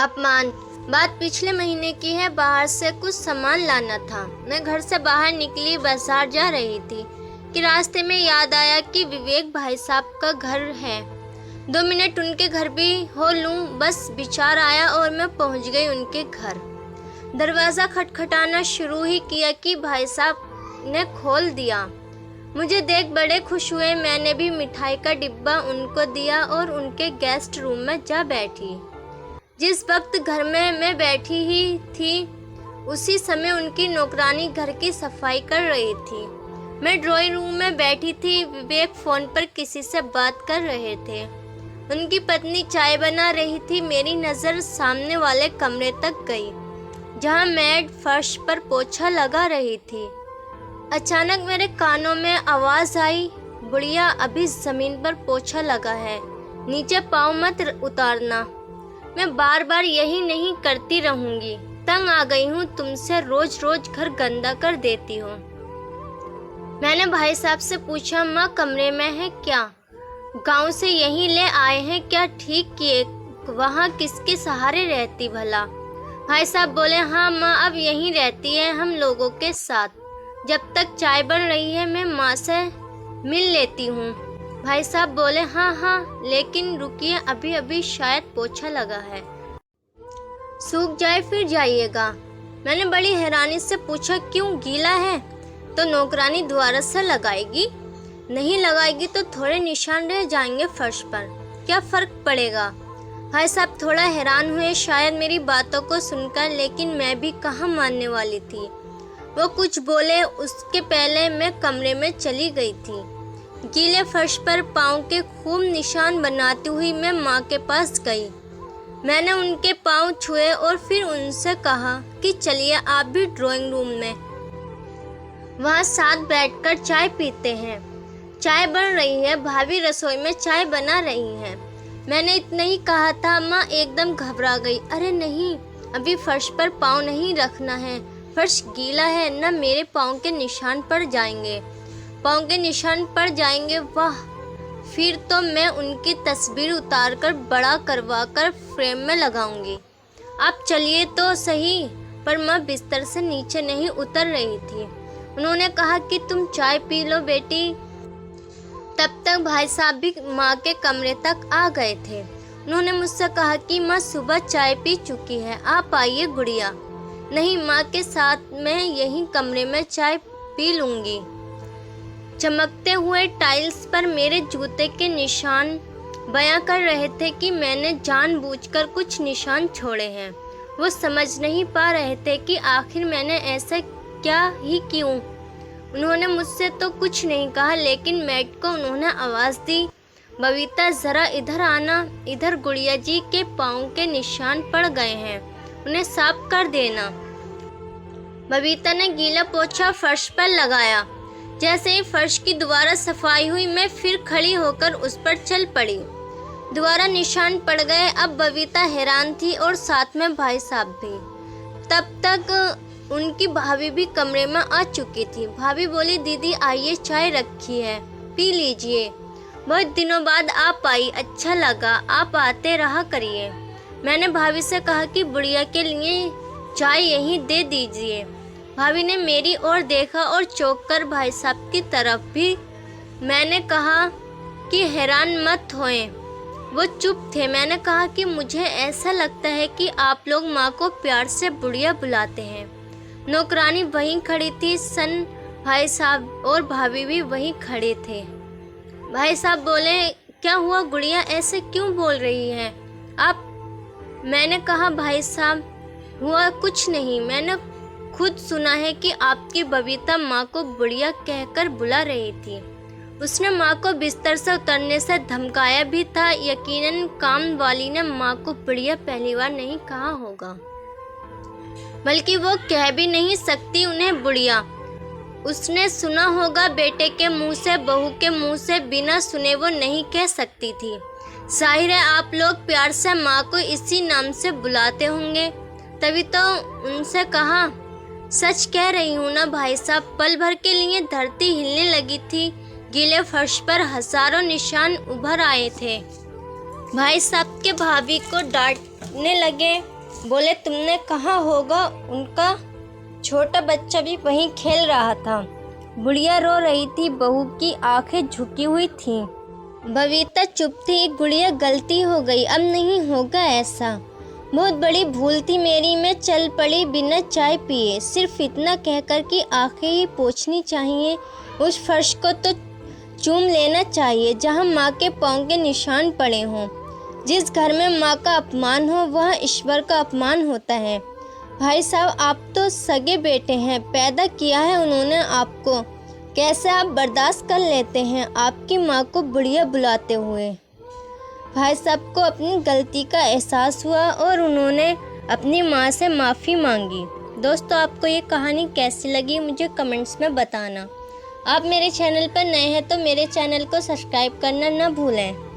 अपमान। बात पिछले महीने की है। बाहर से कुछ सामान लाना था। मैं घर से बाहर निकली, बाजार जा रही थी कि रास्ते में याद आया कि विवेक भाई साहब का घर है। 2 मिनट उनके घर भी हो लूं, बस विचार आया और मैं पहुंच गई उनके घर। दरवाज़ा खटखटाना शुरू ही किया कि भाई साहब ने खोल दिया। मुझे देख बड़े खुश हुए। मैंने भी मिठाई का डिब्बा उनको दिया और उनके गेस्ट रूम में जा बैठी। जिस वक्त घर में मैं बैठी ही थी, उसी समय उनकी नौकरानी घर की सफाई कर रही थी। मैं ड्राइंग रूम में बैठी थी। विवेक फ़ोन पर किसी से बात कर रहे थे। उनकी पत्नी चाय बना रही थी। मेरी नज़र सामने वाले कमरे तक गई, जहां मैड फर्श पर पोछा लगा रही थी। अचानक मेरे कानों में आवाज़ आई, बुढ़िया अभी ज़मीन पर पोछा लगा है, नीचे पाँव मत उतारना। मैं बार बार यही नहीं करती रहूंगी। तंग आ गई हूँ तुमसे, रोज रोज घर गंदा कर देती हो। मैंने भाई साहब से पूछा, माँ कमरे में है क्या? गांव से यहीं ले आए हैं क्या? ठीक किए। वहाँ किसके सहारे रहती भला? भाई साहब बोले, हाँ माँ अब यहीं रहती है हम लोगों के साथ। जब तक चाय बन रही है मैं माँ से मिल लेती हूँ। भाई साहब बोले, हाँ हाँ लेकिन रुकिए, अभी अभी शायद पोछा लगा है, सूख जाए फिर जाइएगा। मैंने बड़ी हैरानी से पूछा, क्यों गीला है? तो नौकरानी दोबारा से लगाएगी। नहीं लगाएगी तो थोड़े निशान रह जाएंगे फर्श पर, क्या फर्क पड़ेगा? भाई साहब थोड़ा हैरान हुए शायद मेरी बातों को सुनकर, लेकिन मैं भी कहाँ मानने वाली थी। वो कुछ बोले उसके पहले मैं कमरे में चली गई थी। गीले फर्श पर पाँव के खूब निशान बनाती हुई मैं माँ के पास गई। मैंने उनके पाँव छुए और फिर उनसे कहा कि चलिए आप भी ड्राइंग रूम में, वहाँ साथ बैठकर चाय पीते हैं। चाय बन रही है, भाभी रसोई में चाय बना रही हैं। मैंने इतना ही कहा था, माँ एकदम घबरा गई। अरे नहीं, अभी फर्श पर पाँव नहीं रखना है, फर्श गीला है ना, मेरे पाँव के निशान पड़ जाएंगे। पाँव के निशान पड़ जाएंगे? वाह, फिर तो मैं उनकी तस्वीर उतारकर बड़ा करवाकर फ्रेम में लगाऊंगी। आप चलिए तो सही। पर माँ बिस्तर से नीचे नहीं उतर रही थी। उन्होंने कहा कि तुम चाय पी लो बेटी। तब तक भाई साहब भी माँ के कमरे तक आ गए थे। उन्होंने मुझसे कहा कि माँ सुबह चाय पी चुकी है, आप आइए गुड़िया। नहीं, माँ के साथ मैं यहीं कमरे में चाय पी लूँगी। चमकते हुए टाइल्स पर मेरे जूते के निशान बयां कर रहे थे कि मैंने जानबूझकर कुछ निशान छोड़े हैं। वो समझ नहीं पा रहे थे कि आखिर मैंने ऐसा क्या ही क्यों। उन्होंने मुझसे तो कुछ नहीं कहा, लेकिन मैट को उन्होंने आवाज़ दी, बबीता ज़रा इधर आना, इधर गुड़िया जी के पाँव के निशान पड़ गए हैं, उन्हें साफ कर देना। बबीता ने गीला पोछा फर्श पर लगाया। जैसे ही फर्श की दोबारा सफाई हुई, मैं फिर खड़ी होकर उस पर चल पड़ी। दोबारा निशान पड़ गए। अब बबीता हैरान थी और साथ में भाई साहब भी। तब तक उनकी भाभी भी कमरे में आ चुकी थी। भाभी बोली, दीदी आइए, चाय रखी है, पी लीजिए। बहुत दिनों बाद आप आई, अच्छा लगा, आप आते रहा करिए। मैंने भाभी से कहा कि बुढ़िया के लिए चाय यहीं दे दीजिए। भाभी ने मेरी ओर देखा और चौंक कर भाई साहब की तरफ भी। मैंने कहा कि हैरान मत होएं। वो चुप थे। मैंने कहा कि मुझे ऐसा लगता है कि आप लोग माँ को प्यार से बुढ़िया बुलाते हैं। नौकरानी वहीं खड़ी थी, सन भाई साहब और भाभी भी वहीं खड़े थे। भाई साहब बोले, क्या हुआ गुड़िया, ऐसे क्यों बोल रही है आप? मैंने कहा, भाई साहब हुआ कुछ नहीं, मैंने खुद सुना है कि आपकी बबीता माँ को बुढ़िया कहकर बुला रही थी। उसने माँ को बिस्तर से उतरने से धमकाया भी था। यकीनन काम वाली ने माँ को बुढ़िया पहली बार नहीं कहा होगा, बल्कि वो कह भी नहीं सकती उन्हें बुढ़िया। उसने सुना होगा बेटे के मुंह से, बहू के मुंह से, बिना सुने वो नहीं कह सकती थी। जाहिर है आप लोग प्यार से माँ को इसी नाम से बुलाते होंगे, तभी तो उनसे कहा। सच कह रही हूँ ना भाई साहब। पल भर के लिए धरती हिलने लगी थी। गीले फर्श पर हजारों निशान उभर आए थे। भाई साहब के भाभी को डांटने लगे। बोले तुमने कहा होगा, उनका छोटा बच्चा भी वहीं खेल रहा था। बुढ़िया रो रही थी, बहू की आंखें झुकी हुई थीं। बबीता चुप थी। गुड़िया गलती हो गई, अब नहीं होगा ऐसा। बहुत बड़ी भूल थी मेरी, मैं चल पड़ी बिना चाय पिए। सिर्फ इतना कहकर कि आंखें ही पोंछनी चाहिए, उस फर्श को तो चूम लेना चाहिए जहां माँ के पाँव के निशान पड़े हों। जिस घर में माँ का अपमान हो वह ईश्वर का अपमान होता है। भाई साहब, आप तो सगे बेटे हैं, पैदा किया है उन्होंने आपको। कैसे आप बर्दाश्त कर लेते हैं आपकी माँ को बुढ़िया बुलाते हुए? भाई साहब को अपनी गलती का एहसास हुआ और उन्होंने अपनी माँ से माफ़ी मांगी। दोस्तों, आपको ये कहानी कैसी लगी मुझे कमेंट्स में बताना। आप मेरे चैनल पर नए हैं तो मेरे चैनल को सब्सक्राइब करना ना भूलें।